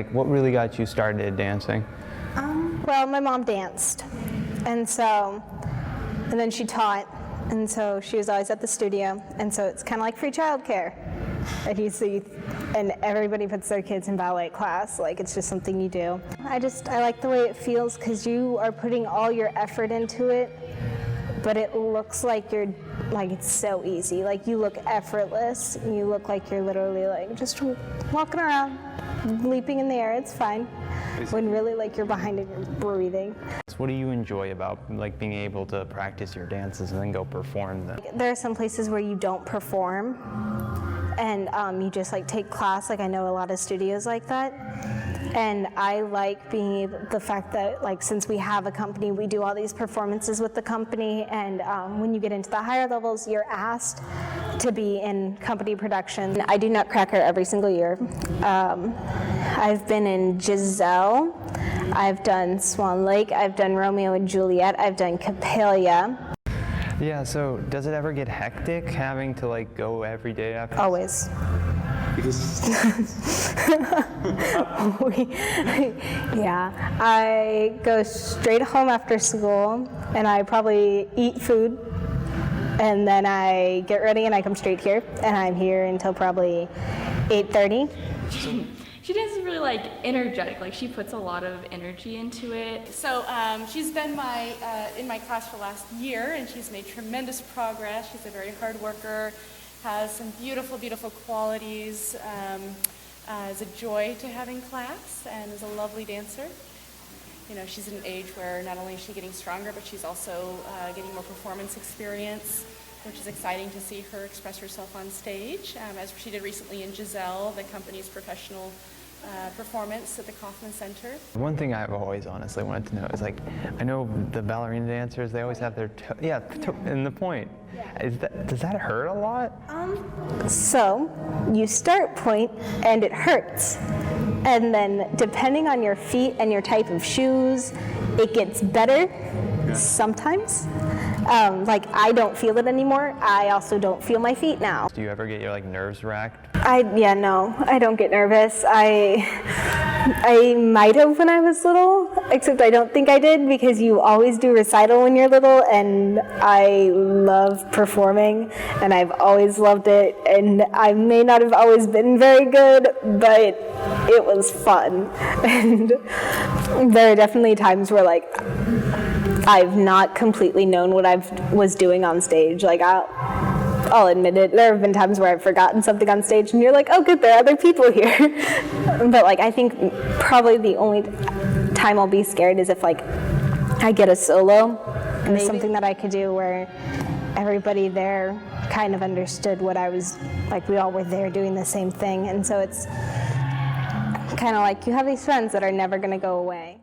Like, what really got you started dancing? Well, my mom danced, and then she taught, and so she was always at the studio, and so it's kind of like free childcare. And everybody puts their kids in ballet class, like it's just something you do. I like the way it feels because you are putting all your effort into it, but it looks like it's so easy. Like you look effortless, and you look like you're literally like just walking around, leaping in the air. It's fine. When really like you're behind it, you're breathing. What do you enjoy about like being able to practice your dances and then go perform them? There are some places where you don't perform, and you just like take class. Like I know a lot of studios like that. And I like the fact that like since we have a company, we do all these performances with the company, and when you get into the higher levels, you're asked to be in company production. I do Nutcracker every single year. I've been in Giselle, I've done Swan Lake, I've done Romeo and Juliet, I've done Coppelia. Yeah, so does it ever get hectic having to like go every day after? Always. Yeah, I go straight home after school and I probably eat food and then I get ready and I come straight here and I'm here until probably 8:30. She dances really like energetic, like she puts a lot of energy into it. So she's been in my class for the last year and she's made tremendous progress. She's a very hard worker, has some beautiful, beautiful qualities, is a joy to have in class and is a lovely dancer. You know, she's at an age where not only is she getting stronger, but she's also getting more performance experience, which is exciting to see her express herself on stage, as she did recently in Giselle, the company's professional performance at the Kaufman Center. One thing I've always honestly wanted to know is like, I know the ballerina dancers, they always have their in the point. Does that hurt a lot? So you start point and it hurts. And then depending on your feet and your type of shoes, it gets better sometimes. Like I don't feel it anymore. I also don't feel my feet now. Do you ever get your like nerves racked? No, I don't get nervous. I might have when I was little, except I don't think I did because you always do recital when you're little, and I love performing and I've always loved it, and I may not have always been very good, but it was fun. And there are definitely times where like I've not completely known what I was doing on stage. Like I'll admit it, there have been times where I've forgotten something on stage and you're like, oh good, there are other people here. But like I think probably the only time I'll be scared is if like I get a solo and it's something that I could do where everybody there kind of understood what I was, like we all were there doing the same thing, and so it's kind of like you have these friends that are never going to go away.